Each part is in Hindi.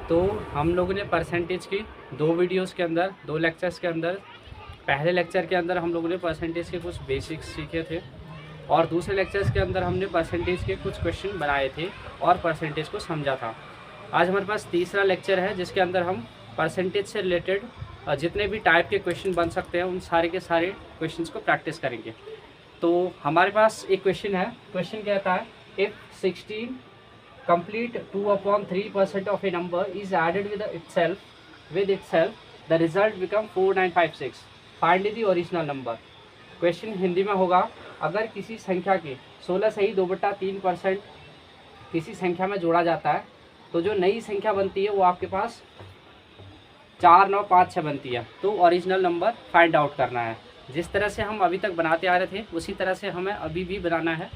तो हम लोगों ने परसेंटेज की दो वीडियोस के अंदर, दो लेक्चर्स के अंदर, पहले लेक्चर के अंदर हम लोगों ने परसेंटेज के कुछ बेसिक्स सीखे थे और दूसरे लेक्चर्स के अंदर हमने परसेंटेज के कुछ क्वेश्चन बनाए थे और परसेंटेज को समझा था। आज हमारे पास तीसरा लेक्चर है जिसके अंदर हम परसेंटेज से रिलेटेड जितने भी टाइप के क्वेश्चन बन सकते हैं उन सारे के सारे क्वेश्चंस को प्रैक्टिस करेंगे। तो हमारे पास एक क्वेश्चन है, क्वेश्चन कहता है if 16 complete 2/3% of a number is added with itself the result become 4956 find the original number। Question Hindi में होगा, अगर किसी संख्या के 16 से ही 2/3% किसी संख्या में जोड़ा जाता है तो जो नई संख्या बनती है वो आपके पास 4956 बनती है। तो ओरिजिनल नंबर फाइंड आउट करना है। जिस तरह से हम अभी तक बनाते आ रहे थे उसी तरह से हमें अभी भी बनाना है।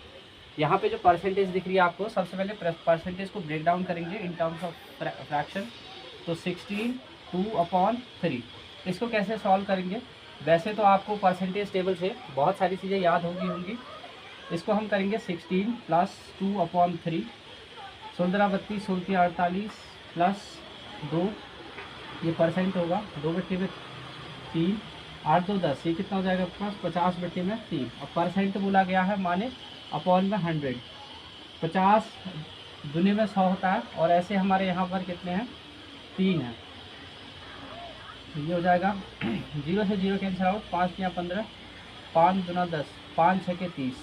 यहाँ पे जो परसेंटेज दिख रही है आपको, सबसे पहले परसेंटेज को ब्रेक डाउन करेंगे इन टर्म्स ऑफ फ्रैक्शन। तो 16 2/3 इसको कैसे सॉल्व करेंगे? वैसे तो आपको परसेंटेज टेबल से बहुत सारी चीज़ें याद होंगी। इसको हम करेंगे 16 + 2/3, 16 32 16 48 प्लस 2, ये परसेंट होगा 2/3, 8 2 10, ये कितना हो जाएगा आपके पास 50/3। अब परसेंट बोला गया है माने अपॉन में 100, 50 दुनी में 100 होता है और ऐसे हमारे यहाँ पर कितने हैं 3 हैं। ये हो जाएगा 0 से 0 कैंसिल आउट, 5 या 15, 5 दूना 10, 5 6 के 30।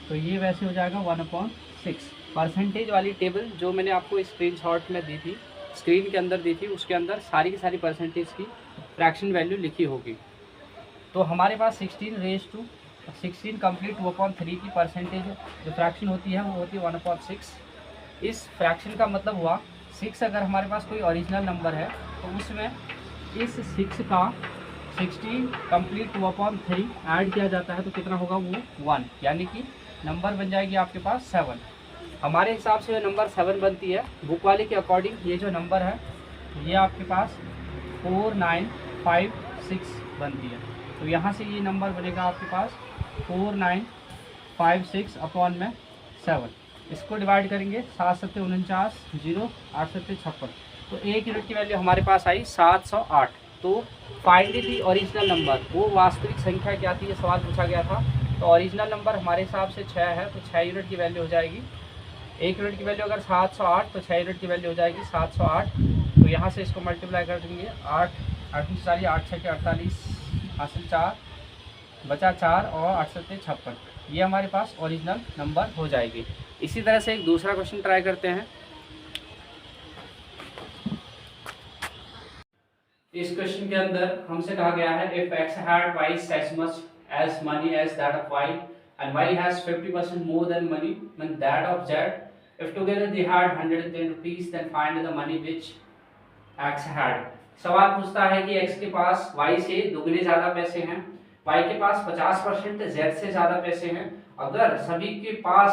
तो ये वैसे हो जाएगा 1/6। परसेंटेज वाली टेबल जो मैंने आपको स्क्रीनशॉट में दी थी, स्क्रीन के अंदर दी थी, उसके अंदर सारी की सारी परसेंटेज की फ्रैक्शन वैल्यू लिखी होगी। तो हमारे पास 16 कंप्लीट 2/3 की परसेंटेज जो फ्रैक्शन होती है वो होती है 1/6। इस फ्रैक्शन का मतलब हुआ 6 अगर हमारे पास कोई ओरिजिनल नंबर है तो उसमें इस 6 का 16 कंप्लीट 2/3 ऐड किया जाता है तो कितना होगा वो 1, यानी कि नंबर बन जाएगी आपके पास 7। हमारे हिसाब से जो नंबर 7 बनती है बुक वाले के अकॉर्डिंग, ये जो नंबर है ये आपके पास 4956 बनती है। तो यहाँ से ये नंबर बनेगा आपके पास 4956 अपॉन में 7। इसको डिवाइड करेंगे 7 7 49, 0 8 7 56, तो एक यूनिट की वैल्यू हमारे पास आई 708। तो फाइंड दी ओरिजिनल नंबर, वो वास्तविक संख्या क्या थी, ये सवाल पूछा गया था। तो ओरिजिनल नंबर हमारे हिसाब से 6 है, तो 6 यूनिट की वैल्यू हो जाएगी। एक यूनिट की वैल्यू अगर 708 तो 6 यूनिट की वैल्यू हो जाएगी 708। तो यहाँ से इसको मल्टीप्लाई कर देंगे, 8 8 4 8 6 के 48, हासिल 4 बचा 4 और 8 7 56, ये हमारे पास ओरिजिनल नंबर हो जाएगी। इसी तरह से एक दूसरा क्वेश्चन ट्राई करते हैं। इस क्वेश्चन के अंदर हमसे कहा गया है if x had twice as much as money as that of y and y has 50% more than money than that of z, if together they had 110 rupees then find the money which x had। सवाल पूछता है कि x के पास y से दुगने ज्यादा पैसे हैं, y के पास 50% z से ज्यादा पैसे हैं। अगर सभी के पास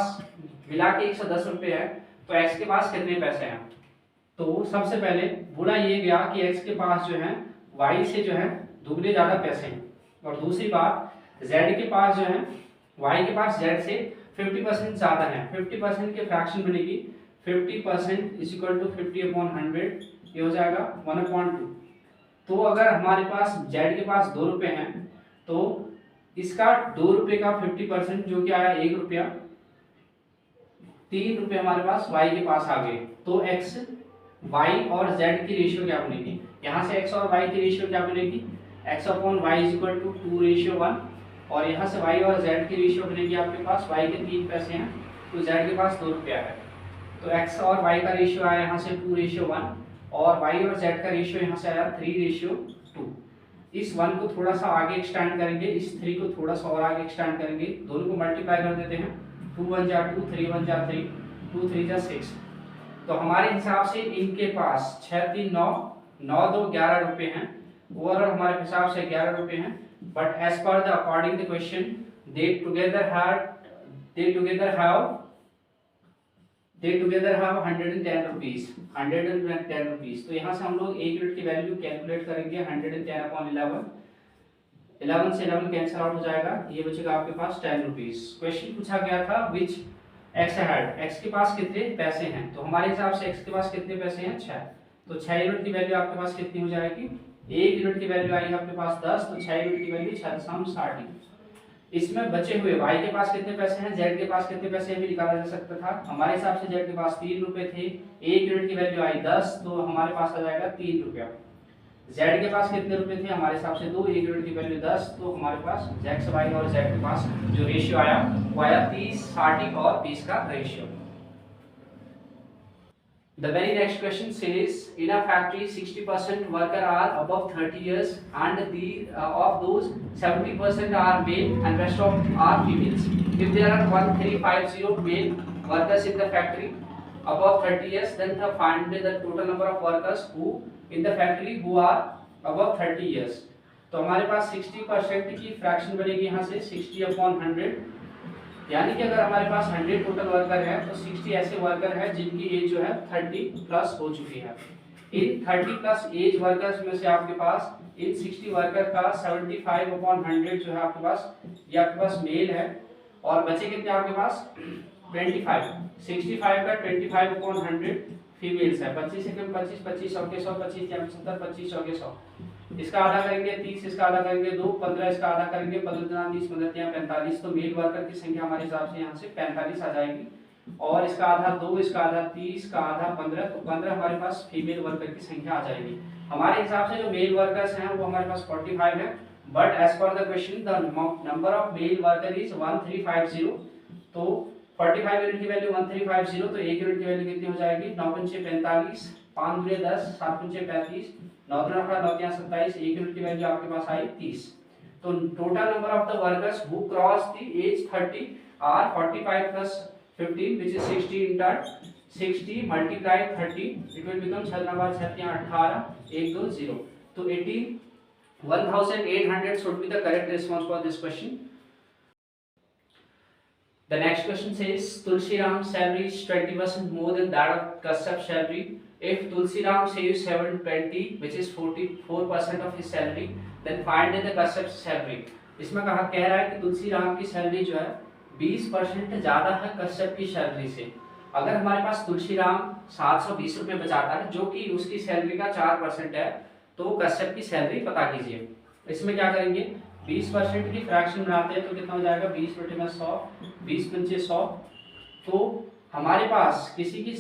मिला के 110 रुपये है तो x के पास कितने पैसे हैं? तो सबसे पहले बोला ये गया कि x के पास जो है y से जो है दुगने ज्यादा पैसे हैं, और दूसरी बात z के पास जो है y के पास z से 50% ज्यादा है। 50% के फ्रैक्शन बनेगी 50% इज इक्वल टू 50/100, ये हो जाएगा 1/2। तो अगर हमारे पास z के पास 2 रुपये हैं तो इसका 2 रुपये का 50% जो कि आया 1 रुपया, 3 रुपये हमारे पास y के पास आ गए। तो x y और z की रेशियो क्या बनेगी? यहाँ से x और y की रेशियो क्या बनेगी? x/y इज इक्वल टू 2:1, और यहाँ से y और z की रेशियो बनेगी आपके पास, y के 3 पैसे हैं तो z के पास 2 रुपया है। तो x और y का रेशियो आया यहाँ से 2:1 और y और z का रेशियो यहाँ से आया 3:2। इस 1 को थोड़ा सा आगे एक्सटेंड करेंगे, इस 3 को थोड़ा सा और आगे एक्सटेंड करेंगे, दोनों को मल्टीप्लाई कर देते हैं। 2 1 जा 2, 3 1 जा 3, 2 3 जा 6। तो हमारे हिसाब से इनके पास 6 3 9 9 2 11 रुपये हैं, ओवरऑल हमारे हिसाब से 11 रुपये हैं। But as per the according the question they together have 110 rupees, 110 rupees. तो यहाँ से हम लोग एक यूनिट की वैल्यू कैलकुलेट करेंगे 110/11, 11 से 11 कैंसिल आउट हो जाएगा, ये बचेगा आपके पास 10 रुपीज। क्वेश्चन पूछा गया था विच एक्स हेड, एक्स के पास कितने पैसे हैं, तो हमारे हिसाब से एक्स के पास कितने पैसे हैं 6, तो 6 यूनिट की वैल्यू आपके पास कितनी हो जाएगी, 1 यूनिट की वैल्यू आएगी आपके पास 10, तो 6 यूनिट की वैल्यू 6×60। इसमें बचे हुए y के पास कितने पैसे हैं, z के पास कितने पैसे हैं भी निकाला जा सकता था। हमारे हिसाब से z के पास 3 रुपए थे, 1 यूनिट की वैल्यू आई 10, तो हमारे पास आ जाएगा 3 रुपया। z के पास कितने रुपए थे, हमारे हिसाब से 2, 1 यूनिट की वैल्यू 10, तो हमारे पास x y और z के पास जो रेशियो आया वो आया 30, 60 और 20 का ratio. The very next question says, in a factory 60% worker are above 30 years and of those 70% are male and rest of are females. If there are 1350 male workers in the factory above 30 years, then find the total number of workers who in the factory who are above 30 years. तो हमारे पास 60% की फ्रैक्शन बनेगी यहाँ से 60/100, यानी कि अगर हमारे पास 100 टोटल वर्कर है तो 60 ऐसे वर्कर है जिनकी एज जो है 30 प्लस हो चुकी है। इन 30 प्लस एज वर्कर्स में से आपके पास इन 60 वर्कर का 75/100 जो है आपके पास, ये आपके पास मेल है, और बचे कितने आपके पास 25, 65 का 25/100 फीमेल्स है। 25 से कम 25, 25 100 के 100, 25 या 70, 25 100 के 100, इसका आधा करेंगे 30, इसका आधा करेंगे 2, 15 इसका आधा करेंगे 15 30 15 45, तो मेल वर्कर की संख्या हमारे हिसाब से यहाँ से 45 आ जाएगी, और इसका आधा 2, इसका आधा 30 का आधा 15, तो 15 हमारे पास फीमेल वर्कर की संख्या आ जाएगी। हमारे हिसाब से जो मेल वर्कर्स हैं वो हमारे पास 45 है, but as per the question the number of male worker is 1350, तो 45 यूनिट की वैल्यू 1350, तो 1 यूनिट की वैल्यू कितनी हो जाएगी 9 पंचे 45, 5 दूनी 10, 7 पंचे 35, 9 दूनी 18, 9 तिया 27, 1 यूनिट की वैल्यू आपके पास आई 30। तो total number of the workers who cross the age 30 are 45 plus 15 which is 60 into 60 multiply 30, it will become 6 9 7 18, 1 2 0, तो 18,800 should be the correct response for this question. The next question says, Tulsi Ram's salary is 20% more than that of Kashyap's salary. If Tulsi Ram saves 720, which is 44% of his salary, then find the Kashyap's salary. इसमें कह रहा है कि तुलसी राम की सैलरी जो है 20% ज्यादा है कश्यप की सैलरी से। अगर हमारे पास तुलसी राम 720 रुपये बचाता है जो कि उसकी सैलरी का 4% है, तो कश्यप की सैलरी पता कीजिए। इसमें क्या करेंगे, 20% की फ्रैक्शन बनाते हैं तो कितना हो जाएगा 20/100, 20 पंचे 100, तो हमारे पास किसी की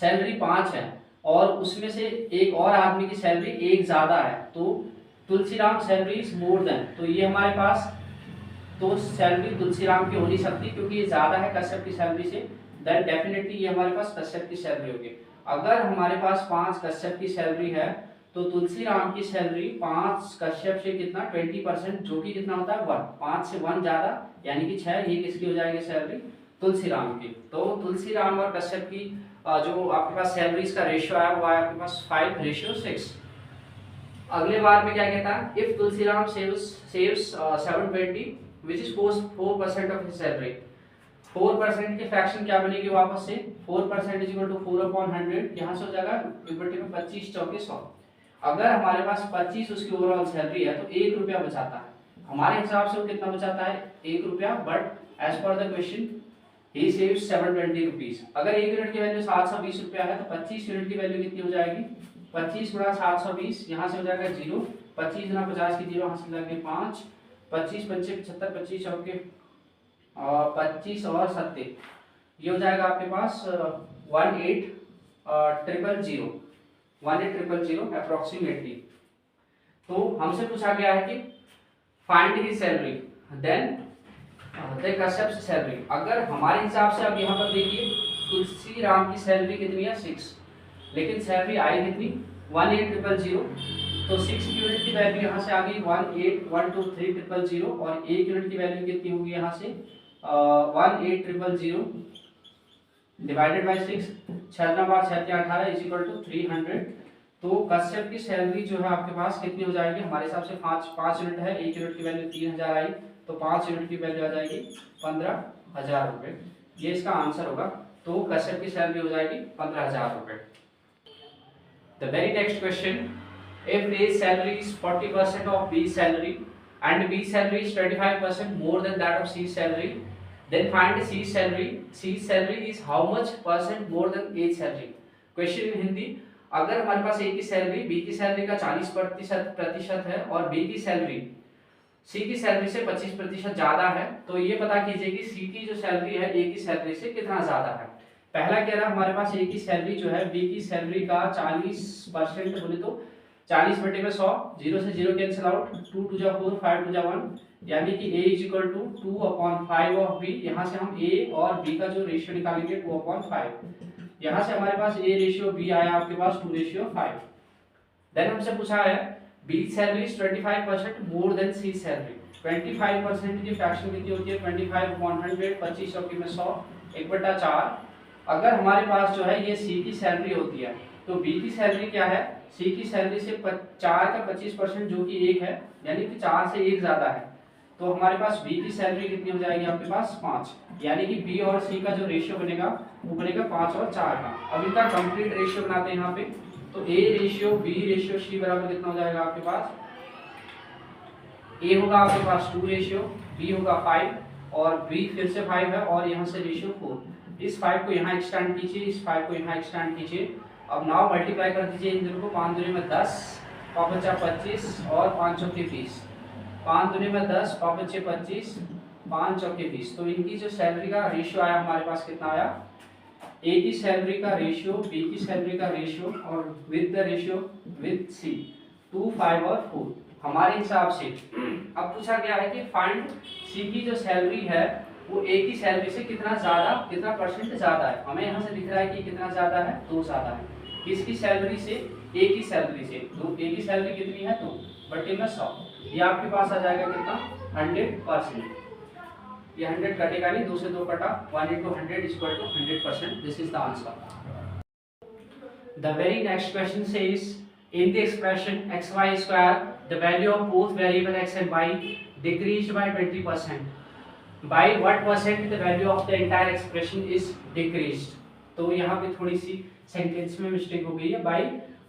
सैलरी 5 है और उसमें से एक और आदमी की सैलरी 1 ज्यादा है, तो Tulsiram salary is more than, तो ये हमारे पास तो सैलरी तुलसीराम की हो नहीं सकती क्योंकि ये ज्यादा है कश्यप की सैलरी से, देन डेफिनेटली ये हमारे पास कश्यप की सैलरी होगी। अगर हमारे पास 5 कश्यप की सैलरी है तो तुलसीराम की सैलरी 5 कश्यप से कितना 20%, जो कि कितना होता है 1, 5 से 1 ज्यादा यानी कि 6, ये किसकी हो जाएगी सैलरी तुलसीराम की। तो तुलसीराम और कश्यप की जो आपके पास सैलरीज का रेशियो आया वो आया आपके पास 5:6। अगले बार में क्या कहता है, if Tulsiram saves 720 which is 4% of his salary, 4% की फ्रैक्शन क्या बनेगी वापस से 4% इज इक्वल टू 4/100, यहाँ से हो जाएगा लिबर्टी में 25 चौके 100। अगर हमारे पास 25 उसकी ओवरऑल सैलरी है तो 1 रुपया बचाता है, हमारे हिसाब से वो कितना बचाता है 1 रुपया, but as per the question he saves 720 rupees. अगर 1 यूनिट की वैल्यू 720 रुपया है तो 25 यूनिट की वैल्यू कितनी हो जाएगी 25 गुणा 720, यहाँ से हो जाएगा 0, 25 गुणा 50 की 0, यहाँ से लगेंगे 5, 25 पंचे 75, 25 चौके 25 और 70, ये हो जाएगा आपके पास 18,000 अप्रोक्सीमेटली। तो हमसे पूछा गया है कि find his salary then the Kashyap salary. अगर हमारे हिसाब से अब यहाँ पर देखिए तुलसी राम की सैलरी कितनी है 6, लेकिन सैलरी आई कितनी 18,000, तो 6 यूनिट की वैल्यू यहाँ से आ गई 18,123,000 और 1 यूनिट की वैल्यू कितनी होगी यहाँ से 18,000 डिवाइडेड बाय 6, 6 बार 6 18 इज इक्वल टू 300। तो कश्यप की सैलरी जो है आपके पास कितनी हो जाएगी, हमारे हिसाब से 5 यूनिट है, 1 यूनिट की वैल्यू 3,000 आई, तो 5 यूनिट की वैल्यू आ जाएगी 15,000 रुपये, ये इसका आंसर होगा। तो कश्यप की सैलरी हो जाएगी 15,000 रुपये। The very next question, if A's salary is 40% of B's salary and B's salary is 25% more than that of C's salary, Then find C's salary. C's salary is how much % more than A's salary. Question in Hindi, अगर हमारे पास A की सैलरी B की सैलरी का 40% है और B की सैलरी C की सैलरी से 25% ज्यादा है, तो ये पता कीजिए कि C की जो सैलरी है A की सैलरी से कितना ज्यादा है। पहला कह रहा हमारे पास A की सैलरी जो है B की सैलरी का 40% बोले तो 40/100, 0 से 0 कैंसिल आउट, 2 2 जा 4, 5 2 जा 1, यानी कि A is equal to 2/5 of B। यहाँ से हम A और B का जो रेशियो निकालेंगे 2/5। यहाँ से हमारे पास A रेशियो B आया आपके पास 2:5। देन हमसे पूछा है B salary 25% more than C salary. 25% की फ्रैक्शन कितनी होती है? 25/100, 25 चौके में 100, 1/4। अगर हमारे पास जो है ये C की सैलरी होती है, तो B की सैलरी क्या है? C की सैलरी से 4 का 25% जो कि 1 है, यानी कि 4 से 1 ज्यादा है, तो हमारे पास B की सैलरी कितनी हो जाएगी आपके पास? 5। यानी कि B और C का जो रेशियो बनेगा वो बनेगा 5 और 4 का। अब इनका कंप्लीट रेशियो बनाते हैं यहाँ पे, तो A ratio B ratio C बराबर कितना हो जाएगा आपके पास? A होगा आपके पास 2 रेशियो, B होगा 5 और B फिर से 5 है और यहाँ से रेशियो 4। इस 5 को यहाँ एक्सटेंड कीजिए, इस 5 को यहाँ एक्सटेंड कीजिए। अब नाउ मल्टीप्लाई कर दीजिए इन दोनों को, 5 दूनी में 10, 5 बचा 25 और 5 चौके 20। 5 दूनी में 10, 5 बचे 25, 5 चौके 20। तो इनकी जो सैलरी का रेशियो आया हमारे पास कितना आया? A की सैलरी का रेशियो, B की सैलरी का रेशियो और with the ratio with C 2, 5 और 4 हमारे हिसाब से। अब पूछा गया है कि फाइंड C की जो सैलरी है वो A की सैलरी से कितना % ज्यादा है। हमें यहाँ से दिख रहा है कि कितना ज्यादा है? 2 ज्यादा है। किसकी सैलरी से? A की सैलरी से। तो A की सैलरी कितनी है? 2/100। ये आपके पास आ जाएगा कितना? 100%। ये 100 कटेगा नहीं, 2 से 2 कटा, 1 × 100 = 100%। This is the answer. The very next question says, in the expression xy², the value of both variable x and y decreased by 20%. By what % the value of the entire expression is decreased? तो यहाँ पे थोड़ी सी सेंटेंस में मिस्टेक हो गई है। By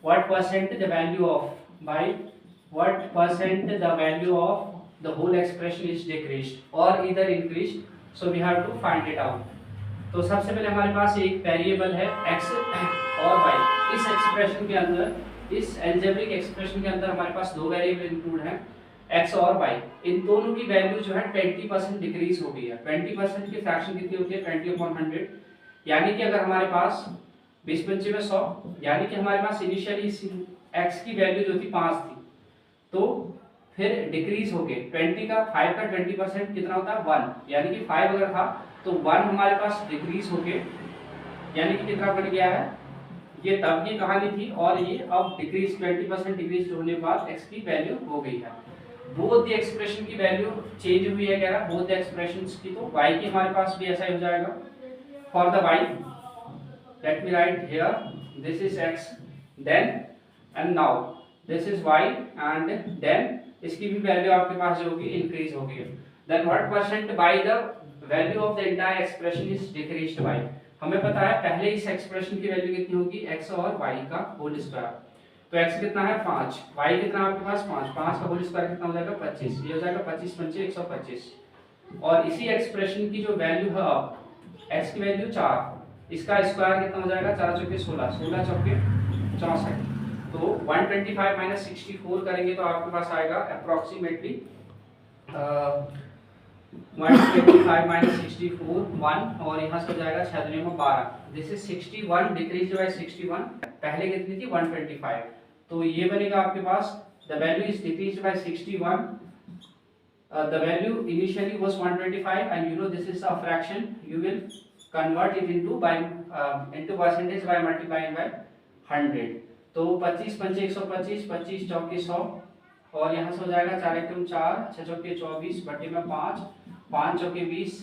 what % the value of the whole expression is decreased or either increased, so we have to find it out. तो सबसे पहले हमारे पास एक वेरिएबल है x और y। इस एक्सप्रेशन के अंदर, इस अलजेब्रिक एक्सप्रेशन के अंदर हमारे पास 2 वेरिएबल इंक्लूड हैं, x और y। इन दोनों की वैल्यू जो है 20% डिक्रीज हो गई है। 20% की फ्रैक्शन कितनी होती है? 20/100। यानी कि अगर हमारे पास 20 पंचे में 100, यानी कि हमारे पास इनिशियली x की वैल्यू जो थी 5 थी, तो फिर डिक्रीज हो गए 5 का 20% कितना होता है? 1। यानी कि 5 अगर था तो 1 हमारे पास डिक्रीज हो गए, यानी कि कितना बढ़ गया है? ये तब की कहानी थी और ये अब डिक्रीज 20% डिक्रीज होने के बाद x की वैल्यू हो गई है। बोथ द एक्सप्रेशन की वैल्यू चेंज हुई है, कह रहा बोथ द एक्सप्रेशंस की, तो y की हमारे पास भी ऐसा ही हो जाएगा। For the y, let me write here, this is x, then and now this is y and then इसकी भी वैल्यू आपके पास जो होगी इंक्रीज होगी। Then what % by the value of the entire expression is decreased by. हमें पता है पहले इस एक्सप्रेशन की वैल्यू कितनी होगी? x और y का होल स्क्वायर। तो x कितना है? 5, y कितना आपके पास? 5 का होल स्क्वायर कितना हो जाएगा? 25। ये हो जाएगा 25 पंचे 125। और इसी एक्सप्रेशन की जो वैल्यू है अब x की वैल्यू 4, इसका स्क्वायर कितना हो जाएगा? 4 चौके 16, 16 चौके 64। तो 125 - 64 करेंगे तो आपके पास आएगा अप्रोक्सीमेटली 125 - 64 1, और यहाँ से हो जाएगा 6 में 12। This is 61 decrease by 61। पहले कितनी थी? 125। तो ये बनेगा आपके पास the value is decrease by 61। The value initially was 125 and you know this is a fraction. You will convert it into percentage by multiplying by 100. तो 25 पंचे 125, 25 चौके 100, और यहाँ से हो जाएगा 4 × 4, 6 चौके 24 बटे में 5, 5 चौके 20,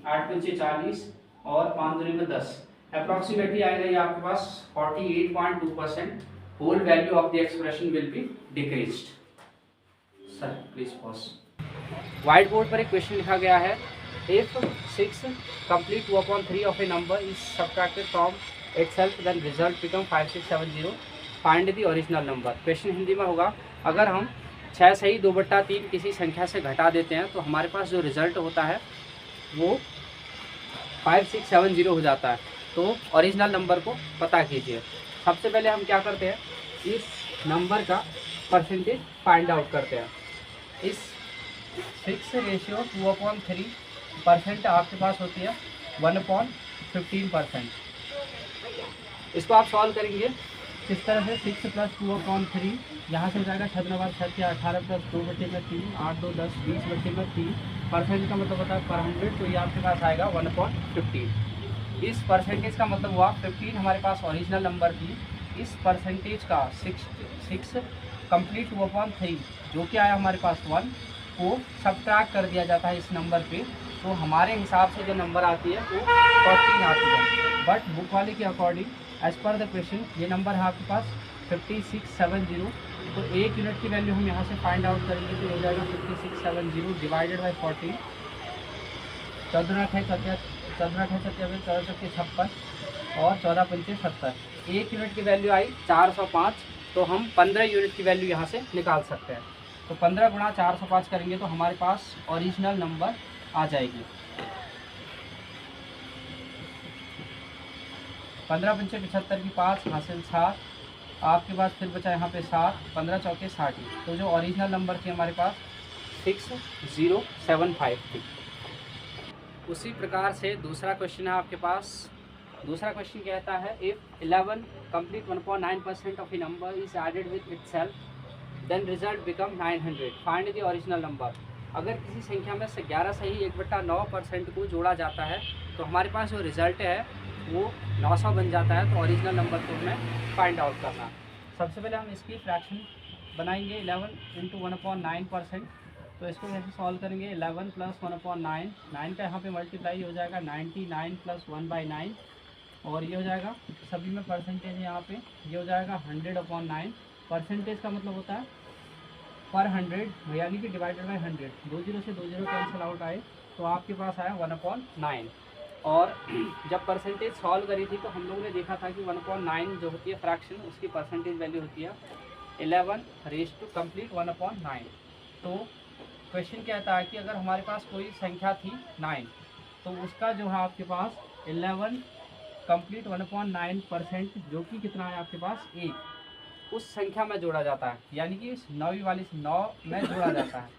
8 पंचे 40 और 5 दूनी में 10। अप्रोक्सीमेटली आएगा ये आपके पास 48.2%। Whole value of the expression will be decreased. Sir please pause. White board पर एक क्वेश्चन लिखा गया है, if 6 complete 2/3 of a number is subtracted from itself then result become 5670, find the original number. Question Hindi में होगा, अगर हम 6 सही 2/3 किसी संख्या से घटा देते हैं तो हमारे पास जो रिजल्ट होता है वो 5670 हो जाता है। तो ओरिजिनल नंबर को पता कीजिए। सबसे पहले हम क्या करते हैं, इस नंबर का परसेंटेज फाइंड आउट करते हैं। इस 6:2/3 परसेंट आपके पास होती है 1/15%। इसको आप सॉल्व करेंगे किस तरह से, 6 + 2/3 यहाँ से हो जाएगा 6 × 6 = 18 + 2/3 8 2 10 20/3 परसेंट का मतलब होता है पर 100, तो ये आपके पास आएगा 1/15। इस परसेंटेज का मतलब हुआ 15 हमारे पास ओरिजिनल नंबर थी, इस परसेंटेज का 6 कंप्लीट 2/3 जो कि आया हमारे पास 1 को सब्ट्रैक्ट कर दिया जाता है इस नंबर पे, तो हमारे हिसाब से जो नंबर आती है वो 14 आती है। बट बुक वाले के according as per the question ये नंबर है आपके पास 5670। तो 1 यूनिट की वैल्यू हम यहाँ से फाइंड आउट करेंगे तो हो जाएगा 5670 डिवाइडेड बाई 14। 14 है 56 और 14 पंचे 70। 1 यूनिट की वैल्यू आई 405, तो हम 15 यूनिट की वैल्यू यहाँ से निकाल सकते हैं। तो 15 × 405 करेंगे तो हमारे पास ओरिजिनल नंबर आ जाएगी। 15 पंचे 75 की 5 हासिल 7, आपके पास फिर बचा यहाँ पे 7, 15 चौके 60। तो जो ओरिजिनल नंबर थी हमारे पास 6075 थी। उसी प्रकार से दूसरा क्वेश्चन है आपके पास। दूसरा क्वेश्चन कहता है if 11 complete 1.9% of a number is added with itself then result become 900, find the original number. अगर किसी संख्या में से 11 सही 1/9% को जोड़ा जाता है तो हमारे पास जो रिजल्ट है वो 900 बन जाता है। तो ओरिजिनल नंबर को हमें फाइंड आउट करना है। सबसे पहले हम इसकी फ्रैक्शन बनाएंगे 11 × 1/9%। तो इसको कैसे सॉल्व करेंगे, 11 + 1/9, 9 का यहाँ पे मल्टीप्लाई हो जाएगा 99 + 1/9, और ये हो जाएगा सभी में परसेंटेज है यहाँ पे, ये हो जाएगा 100/9। परसेंटेज का मतलब होता है पर 100, यानी कि डिवाइडेड बाई 100। 2 0 से 2 0 कैंसिल आउट आए तो आपके पास आया 1/9। और जब परसेंटेज सॉल्व करी थी तो हम लोगों ने देखा था कि 1/9 जो होती है फ्रैक्शन, उसकी परसेंटेज वैल्यू होती है 11 रेज़ टू कंप्लीट 1/9। तो क्वेश्चन कहता है कि अगर हमारे पास कोई संख्या थी 9, तो उसका जो है आपके पास 11 कंप्लीट 1/9% जो कि कितना है आपके पास 1, उस संख्या में जोड़ा जाता है, यानी कि इस 9वीं वाली 9 में जोड़ा जाता है।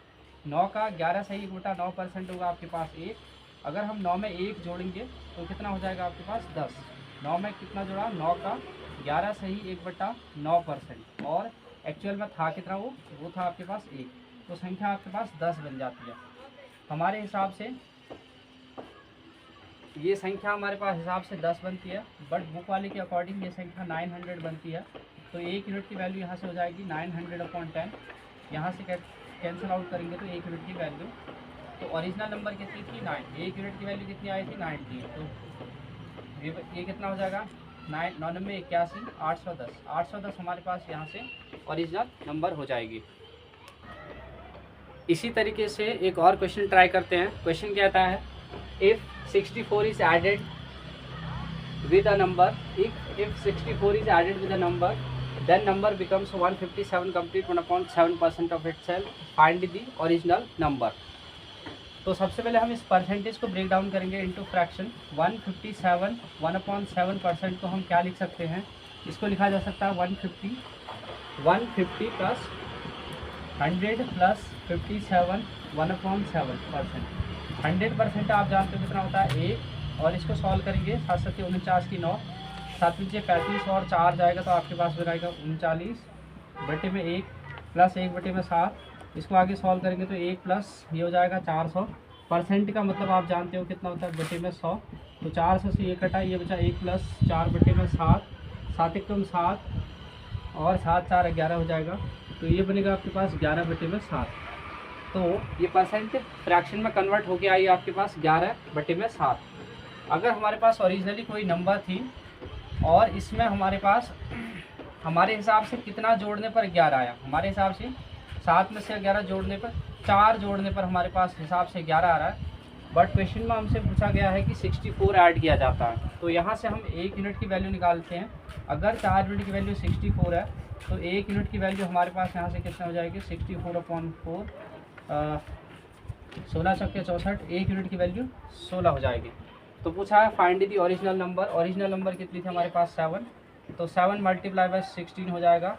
9 का 11 सही 1/9% होगा आपके पास 1। अगर हम 9 में 1 जोड़ेंगे तो कितना हो जाएगा आपके पास 10। 9 में कितना जोड़ा, 9 का 11 सही 1/9%, और एक्चुअल में था कितना वो था आपके पास 1, तो संख्या आपके पास 10 बन जाती है। हमारे हिसाब से ये संख्या हमारे पास हिसाब से 10 बनती है, बट बुक वाले के अकॉर्डिंग ये संख्या 900 बनती है। तो 1 यूनिट की वैल्यू यहाँ से हो जाएगी 900/10। यहाँ से कैंसिल आउट करेंगे तो 1 यूनिट की वैल्यू, तो ओरिजिनल नंबर कितनी थी 9, 1 यूनिट की वैल्यू कितनी आई थी 90। तो ये कितना हो जाएगा 99 81 810। 810 हमारे पास यहाँ से ओरिजिनल नंबर हो जाएगी। इसी तरीके से एक और क्वेश्चन ट्राई करते हैं। क्वेश्चन कहता है if 64 is added with a number, if 64 is added with a number then number becomes 157 complete 1/7% of itself, find the original number। तो सबसे पहले हम इस परसेंटेज को ब्रेक डाउन करेंगे इनटू फ्रैक्शन। 157 1/7% को हम क्या लिख सकते हैं, इसको लिखा जा सकता है 150 + 100 + 57 1/7%। 100% आप जानते हो कितना होता है 1, और इसको सॉल्व करेंगे 7 7 49 की 9, 7 × 35 और 4 जाएगा तो आपके पास बनाएगा 39/1 + 1/7। इसको आगे सॉल्व करेंगे तो 1 प्लस ये हो जाएगा 400। परसेंट का मतलब आप जानते हो कितना होता है बटे में 100, तो 400 से 1 कटा, ये बचा 1 + 4/7, 7 × 7 और 7 4 11 हो जाएगा, तो ये बनेगा आपके पास 11/7। तो ये परसेंट फ्रैक्शन में कन्वर्ट होके आई आपके पास 11/7। अगर हमारे पास ओरिजिनली कोई नंबर थी और इसमें हमारे पास हमारे हिसाब से कितना जोड़ने पर 11 आया, हमारे हिसाब से 7 में से 11 जोड़ने पर, 4 जोड़ने पर हमारे पास हिसाब से 11 आ रहा है। बट क्वेश्चन में हमसे पूछा गया है कि 64 ऐड किया जाता है, तो यहाँ से हम 1 यूनिट की वैल्यू निकालते हैं। अगर 4 यूनिट की वैल्यू 64 है तो 1 यूनिट की वैल्यू हमारे पास यहाँ से कितना हो जाएगी 64/4, 16 × 64, 1 यूनिट की वैल्यू 16 हो जाएगी। तो पूछा है find the original number. Original number कितनी थी हमारे पास 7, तो 7 मल्टीप्लाई बाय 16 हो जाएगा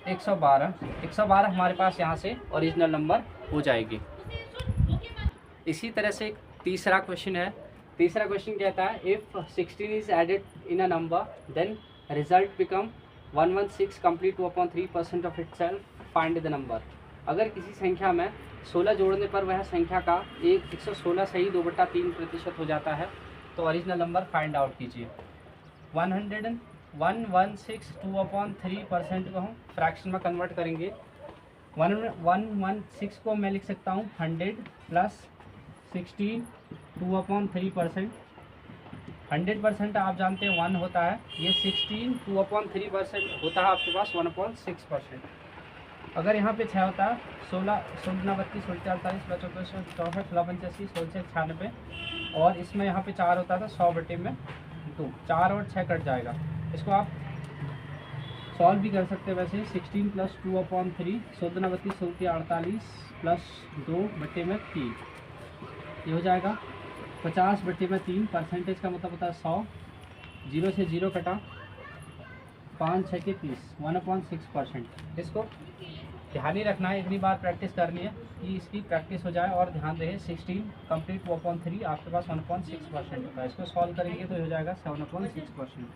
112। 112 हमारे पास यहाँ से ओरिजिनल नंबर हो जाएगी। इसी तरह से एक तीसरा क्वेश्चन है। तीसरा क्वेश्चन कहता है if 16 is added in a number then result become 116 complete 2/3% of itself, find the number. अगर किसी संख्या में 16 जोड़ने पर वह संख्या का 116 सही 2/3% हो जाता है, तो ओरिजिनल नंबर फाइंड आउट कीजिए। 116 2/3% को हम फ्रैक्शन में कन्वर्ट करेंगे। 116 को मैं लिख सकता हूँ 100 प्लस 16 2/3%। 100% आप जानते हैं 1 होता है, ये 16 2/3% होता है आपके पास 1/6%। अगर यहाँ पे 6 होता है 16 16 32 16 48 54 64 16 85 16 96, और इसमें यहाँ पे 4 होता था 100/2, 4 और 6 कट जाएगा। इसको आप सॉल्व भी कर सकते हैं वैसे। 16 प्लस 2/3 16 32 16 48 प्लस 2/3, ये हो जाएगा 50/3। परसेंटेज का मतलब होता है 100, 0 से 0 कटा, 5 6 के 30, 1/6%। इसको ध्यान ही रखना है, इतनी बार प्रैक्टिस करनी है कि इसकी प्रैक्टिस हो जाए। और ध्यान रहे 16 कंप्लीट 2/3 आपके पास 1/6% होता है। इसको सॉल्व करेंगे तो हो जाएगा 7/6%।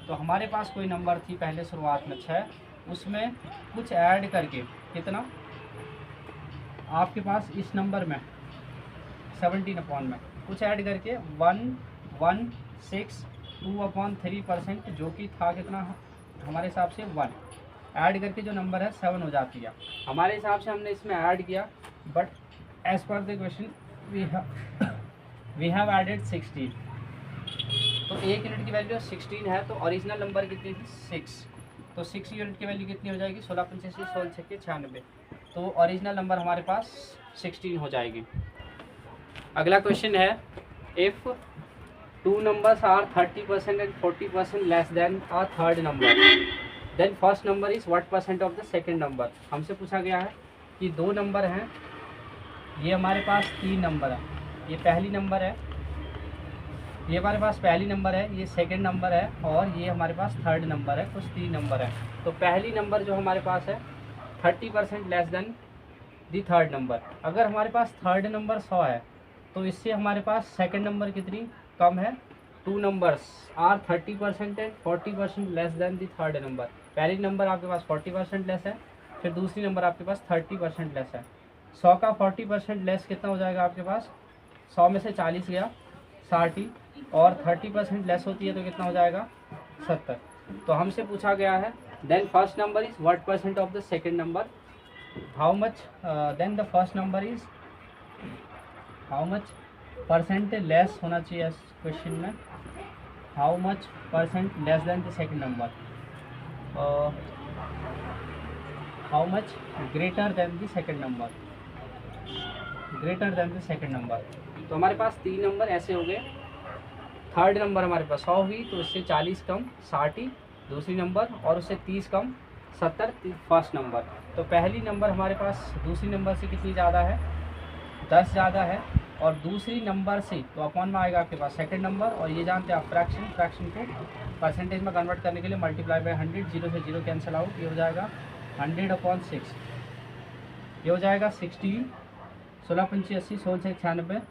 तो हमारे पास कोई नंबर थी पहले शुरुआत में 6, उसमें कुछ ऐड करके कितना आपके पास इस नंबर में 17 में कुछ ऐड करके 116 2/3%, जो कि था कितना हमारे हिसाब से 1, ऐड करके जो नंबर है 7 हो जाती है हमारे हिसाब से। हमने इसमें ऐड किया, but as per the question we have added 16। तो 1 यूनिट की वैल्यू 16 है, तो ओरिजिनल नंबर कितनी थी 6, तो 6 यूनिट की वैल्यू कितनी हो जाएगी 16 85 16 6 96, तो ओरिजिनल नंबर हमारे पास 16 हो जाएगी। अगला क्वेश्चन है if 2 numbers are 30% and 40% less than a third number, then first number is what percent of the second number. हमसे पूछा गया है कि 2 नंबर हैं, ये हमारे पास 3 नंबर है, ये पहली नंबर है, ये हमारे पास पहली नंबर है, ये सेकंड नंबर है, और ये हमारे पास थर्ड नंबर है, कुछ 3 नंबर है। तो पहली नंबर जो हमारे पास है 30% less than the third number. अगर हमारे पास थर्ड नंबर 100 है, तो इससे हमारे पास सेकंड नंबर कितनी कम है, 2 numbers are 30% and 40% less than the third number. पहली नंबर आपके पास 40% लेस है, फिर दूसरी नंबर आपके पास 30% लेस है। 100 का 40% लेस कितना हो जाएगा आपके पास, 100 में से 40 गया 60, और 30% लेस होती है तो कितना हो जाएगा 70। तो हमसे पूछा गया है then first number is what percent of the second number, how much then the first number is how much percent less होना चाहिए इस क्वेश्चन में, how much percent less than the second number, how much greater than the second number, greater than the second number. तो हमारे पास 3 नंबर ऐसे हो गए। थर्ड नंबर हमारे पास 100 हुई, तो उससे 40 कम 60 दूसरी नंबर, और उससे 30 कम 70 फर्स्ट नंबर। तो पहली नंबर हमारे पास दूसरी नंबर से कितनी ज़्यादा है, 10 ज़्यादा है, और दूसरी नंबर से तो अपॉन में आएगा आपके पास सेकंड नंबर, और ये जानते हैं आप फ्रैक्शन को परसेंटेज में कन्वर्ट करने के लिए मल्टीप्लाई बाय 100, 0 से 0 कैंसिल आउट, ये हो जाएगा 100/6, ये हो जाएगा 16 16 पंची 80 16 से 96,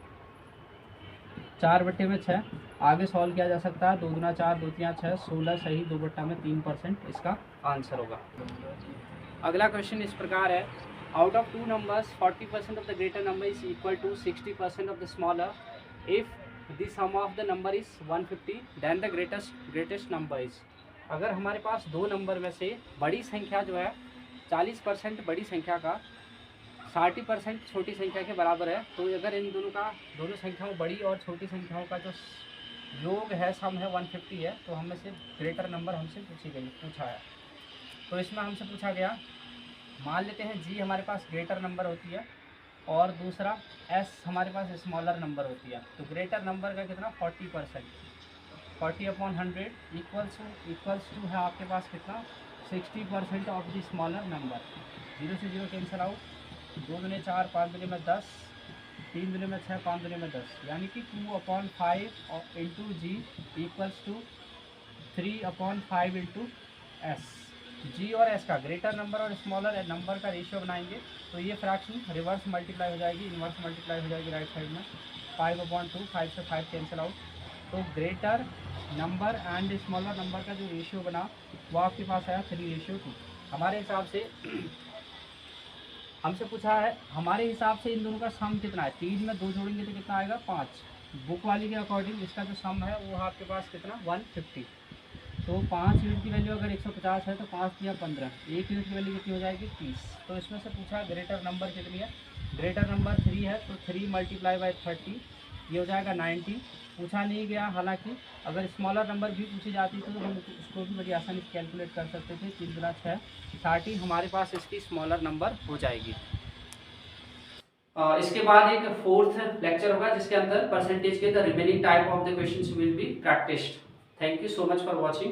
4/6। आगे सॉल्व किया जा सकता है, 2 दूना 4 2 3 6 16 सही 2/3% इसका आंसर होगा। अगला क्वेश्चन इस प्रकार है, out of 2 numbers 40% of the greater number is equal to 60% of the smaller, if the sum of the number is 150 then the greatest number is। अगर हमारे पास 2 नंबर में से बड़ी संख्या जो है 40% बड़ी संख्या का 60% छोटी संख्या के बराबर है, तो अगर इन दोनों संख्याओं बड़ी और छोटी संख्याओं का जो योग है सम है 150 है, तो हमें से ग्रेटर नंबर हमसे पूछा है। तो इसमें हमसे पूछा गया, मान लेते हैं जी हमारे पास ग्रेटर नंबर होती है और दूसरा एस हमारे पास स्मॉलर नंबर होती है, तो ग्रेटर नंबर का कितना 40%, 40/100 इक्वल्स टू है आपके पास कितना 60% ऑफ द स्मॉलर नंबर, 0 से 0 कैंसिल आउट, 2 दूनी 4, 5 दूनी में 10, 3 दूनी में 6, 5 दूनी में 10, यानी कि 2/5 into G equals to 3/5 into S. G और एस का ग्रेटर नंबर और स्मॉलर नंबर का रेशियो बनाएंगे तो ये फ्रैक्शन रिवर्स मल्टीप्लाई हो जाएगी, इन्वर्स मल्टीप्लाई हो जाएगी राइट साइड में। 5/2, 5 से 5 कैंसिल आउट, तो greater number and smaller number का जो रेशियो बना वो आपके पास आया 3:2। हमारे हिसाब से हमसे पूछा है, हमारे हिसाब से इन दोनों का सम कितना है, 3 में 2 जोड़ेंगे तो कितना आएगा 5। बुक वाली के अकॉर्डिंग इसका जो सम है वो आपके पास कितना 150। तो 5 यूनिट की वैल्यू अगर 150 है तो 5 या 15, 1 यूनिट की वैल्यू कितनी हो जाएगी 30। तो इसमें से पूछा ग्रेटर नंबर कितनी है, ग्रेटर नंबर 3 है तो 3 मल्टीप्लाई बाई 30 ये हो जाएगा 90। पूछा नहीं गया, हालांकि अगर स्मॉलर नंबर भी पूछी जाती तो हम उसको भी बड़ी आसानी से कैलकुलेट कर सकते थे। 3 गुना 6 30 हमारे पास इसकी स्मॉलर नंबर हो जाएगी। इसके बाद एक फोर्थ लेक्चर होगा जिसके अंदर परसेंटेज के the remaining type of the questions will be practised. Thank you so much for watching.